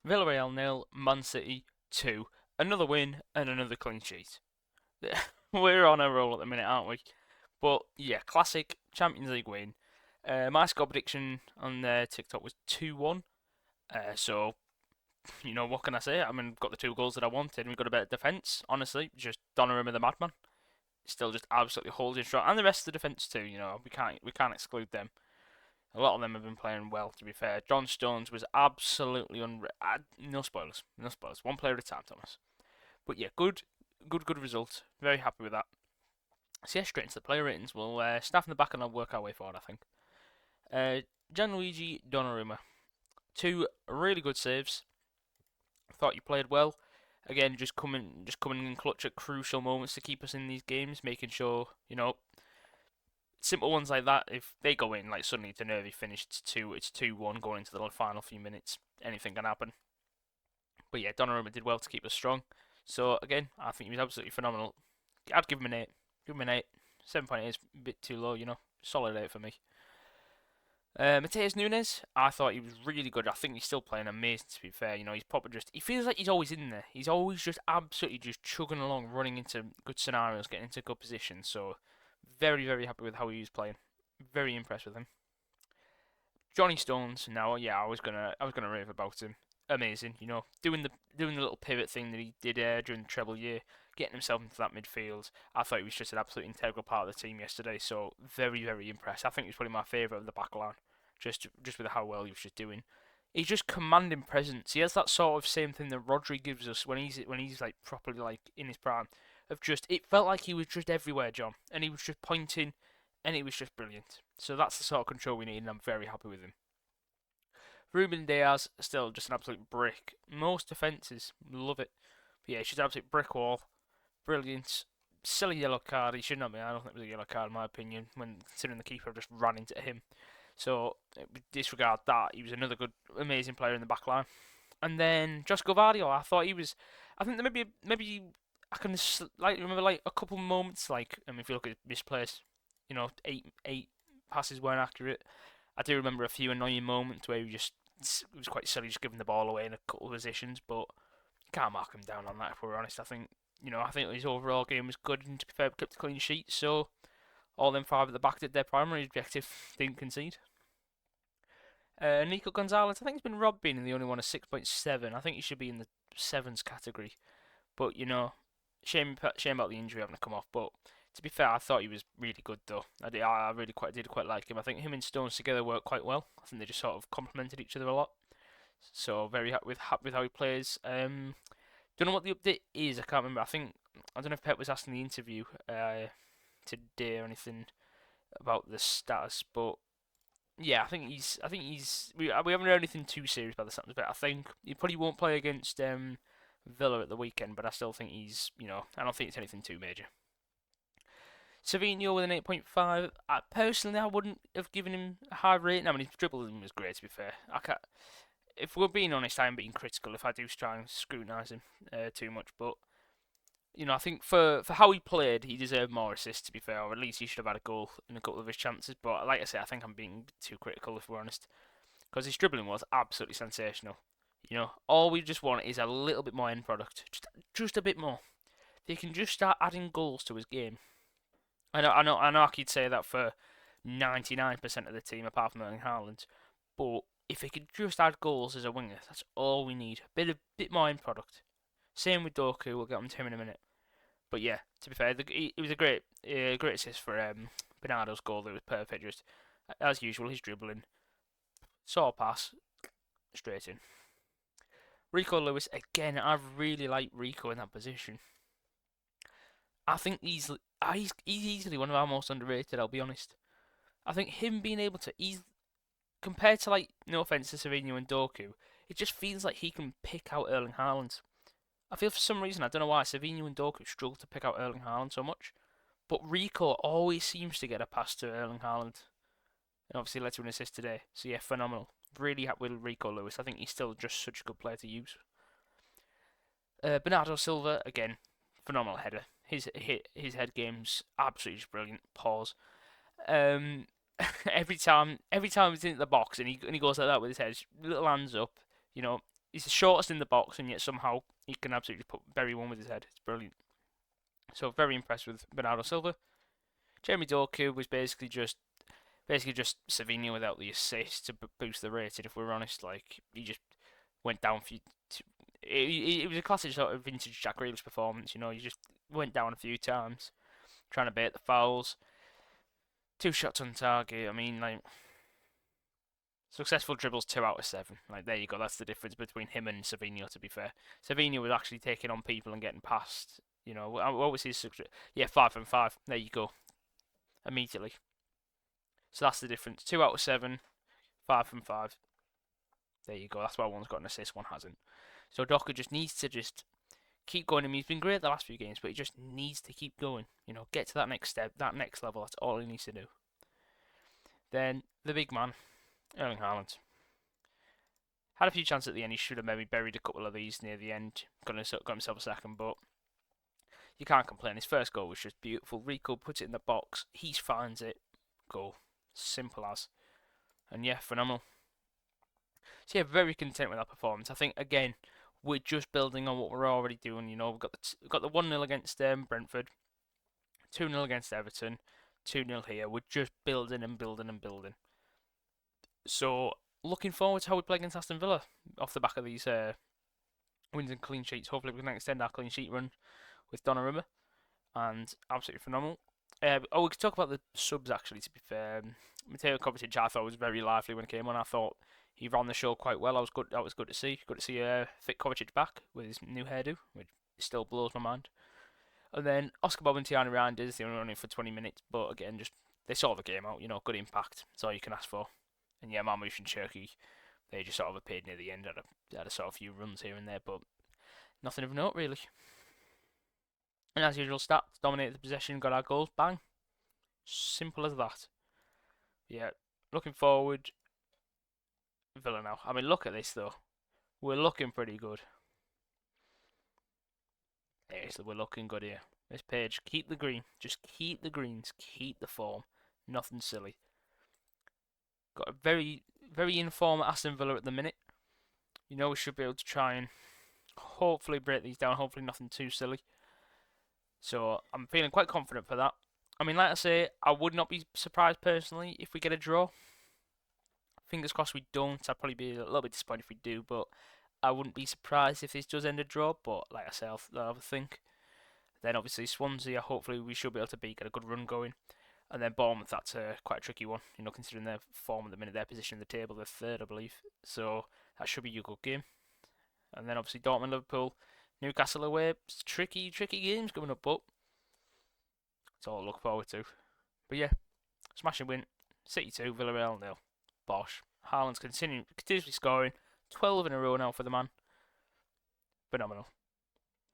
Villarreal nil, Man City 2. Another win and another clean sheet. We're on a roll at the minute, aren't we? But yeah, classic Champions League win. My score prediction on TikTok was 2-1. So, what can I say? I mean, got the two goals that I wanted. We got a better defence, honestly. Just Donnarumma the madman. Still just absolutely holding strong. And the rest of the defence too, we can't exclude them. A lot of them have been playing well, to be fair. John Stones was absolutely unreal. No spoilers. No spoilers. One player at a time, Thomas. But yeah, good result. Very happy with that. So yeah, straight into the player ratings. We'll staff in the back and I'll work our way forward, I think. Gianluigi Donnarumma. Two really good saves. Thought you played well. Again, just coming in clutch at crucial moments to keep us in these games, making sure, simple ones like that, if they go in, like suddenly it's a nervy finish, it's 2-1 going into the final few minutes, anything can happen. But yeah, Donnarumma did well to keep us strong. So again, I think he was absolutely phenomenal. I'd give him an 8. Give him an 8. 7.8 is a bit too low, Solid 8 for me. Mateus Nunes, I thought he was really good. I think he's still playing amazing, to be fair. He's probably he feels like he's always in there. He's always just absolutely just chugging along, running into good scenarios, getting into good positions. So, very, very happy with how he was playing. Very impressed with him. Johnny Stones, now, yeah, I was gonna rave about him. Amazing, doing the little pivot thing that he did during the treble year, getting himself into that midfield. I thought he was just an absolute integral part of the team yesterday. So very, very impressed. I think he was probably my favourite of the back line, just with how well he was just doing. He's just commanding presence. He has that sort of same thing that Rodri gives us when he's like properly like in his prime. Of just it felt like he was just everywhere, John, and he was just pointing, and it was just brilliant. So that's the sort of control we need, and I'm very happy with him. Ruben Diaz, still just an absolute brick. Most defences, love it. But yeah, she's an absolute brick wall. Brilliant. Silly yellow card. He should not be. I don't think it was a yellow card in my opinion, when considering the keeper just ran into him. So disregard that. He was another good, amazing player in the back line. And then Josh Gvardiol, I thought he was. I think that maybe I can like remember like a couple moments like if you look at misplaced, eight passes weren't accurate. I do remember a few annoying moments where he just it was quite silly just giving the ball away in a couple of positions, but can't mark him down on that if we're honest. I think his overall game was good, and to be fair, kept a clean sheet. So all them five at the back did their primary objective, didn't concede. Nico Gonzalez, I think he's been robbed being the only one of 6.7. I think he should be in the sevens category. But shame about the injury having to come off. But to be fair, I thought he was really good though. I really did quite like him. I think him and Stones together work quite well. I think they just sort of complemented each other a lot. So very happy with how he plays. Don't know what the update is. I can't remember. I don't know if Pep was asking the interview today or anything about the status, but yeah, we haven't heard anything too serious about the sounds of it. I think he probably won't play against Villa at the weekend, but I still think I don't think it's anything too major. Savinho with an 8.5. Personally, I wouldn't have given him a high rating. I mean, his dribbling was great, to be fair. If we're being honest, I'm being critical if I do try and scrutinise him too much. But I think for how he played, he deserved more assists. To be fair, or at least he should have had a goal in a couple of his chances. But like I say, I think I'm being too critical if we're honest, because his dribbling was absolutely sensational. All we just want is a little bit more end product, just a bit more. They can just start adding goals to his game. I know, I could say that for 99% of the team, apart from Erling Haaland. But if he could just add goals as a winger, that's all we need. A bit more end product. Same with Doku. We'll get on to him in a minute. But yeah, to be fair, it was a great assist for Bernardo's goal. It was perfect. Just as usual, he's dribbling, saw a pass, straight in. Rico Lewis again. I really like Rico in that position. I think he's easily one of our most underrated. I'll be honest. I think him being able to compared to like no offense to Savinho and Doku, it just feels like he can pick out Erling Haaland. I feel for some reason, I don't know why, Savinho and Doku struggle to pick out Erling Haaland so much, but Rico always seems to get a pass to Erling Haaland, and obviously led to an assist today. So yeah, phenomenal. Really happy with Rico Lewis. I think he's still just such a good player to use. Bernardo Silva again, phenomenal header. His head game's absolutely just brilliant. Pause. Um, every time he's in the box and he goes like that with his head, little hands up. You know, he's the shortest in the box, and yet somehow he can absolutely bury one with his head. It's brilliant. So very impressed with Bernardo Silva. Jeremy Doku was basically just Savinho without the assist to boost the rating. If we're honest, like he just went down for. It was a classic sort of vintage Jack Grealish performance. You know, he just went down a few times, trying to bait the fouls. 2 shots on target. I mean, like successful dribbles 2 out of 7. Like there you go. That's the difference between him and Savinho. To be fair, Savinho was actually taking on people and getting past. You know, what was his? Yeah, 5 from 5. There you go. Immediately. So that's the difference. 2 out of 7, 5 from 5. There you go. That's why one's got an assist, one hasn't. So Docker just needs to keep going. I mean, he's been great the last few games, but he just needs to keep going. You know, get to that next step, that next level. That's all he needs to do. Then the big man, Erling Haaland. Had a few chances at the end. He should have maybe buried a couple of these near the end. Got himself a second, but you can't complain. His first goal was just beautiful. Rico puts it in the box. He finds it. Goal. Simple as. And yeah, phenomenal. So yeah, very content with that performance. I think again, we're just building on what we're already doing. You know, we've got the 1-0 against Brentford, 2-0 against Everton, 2-0 here. We're just building and building and building. So looking forward to how we play against Aston Villa off the back of these wins and clean sheets. Hopefully we can extend our clean sheet run with Donnarumma, and absolutely phenomenal. We could talk about the subs actually. To be fair, Mateo Kovacic I thought was very lively when he came on. I thought he ran the show quite well. That was good to see. Good to see fit Kovacic back with his new hairdo, which still blows my mind. And then Oscar Bob and Tiana Reinders, they were only for 20 minutes, but again, just they saw the game out. You know, good impact. That's all you can ask for. And yeah, Marmoush and Cherky, they just sort of appeared near the end. Had a sort of few runs here and there, but nothing of note really. And as usual, stats dominated the possession, got our goals, bang. Simple as that. Yeah, looking forward. Villa now. I mean, look at this though. We're looking pretty good. Yes, we're looking good here. This page, keep the green. Just keep the greens. Keep the form. Nothing silly. Got a very, very informed Aston Villa at the minute. You know we should be able to try and hopefully break these down. Hopefully nothing too silly. So I'm feeling quite confident for that. I mean, like I say, I would not be surprised personally if we get a draw. Fingers crossed we don't. I'd probably be a little bit disappointed if we do, but I wouldn't be surprised if this does end a draw. But like I say, I'll have a think. Then obviously Swansea, hopefully we should be able to get a good run going. And then Bournemouth, that's quite a tricky one, you know, considering their form at the minute, their position in the table, they're third, I believe. So that should be a good game. And then obviously Dortmund, Liverpool, Newcastle away. It's tricky games coming up, but it's all to look forward to. But yeah, smashing win. City 2, Villarreal 0. Bosh. Haaland's continuously scoring. 12 in a row now for the man. Phenomenal.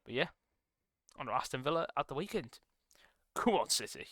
But yeah, on to Aston Villa at the weekend. Come on, City.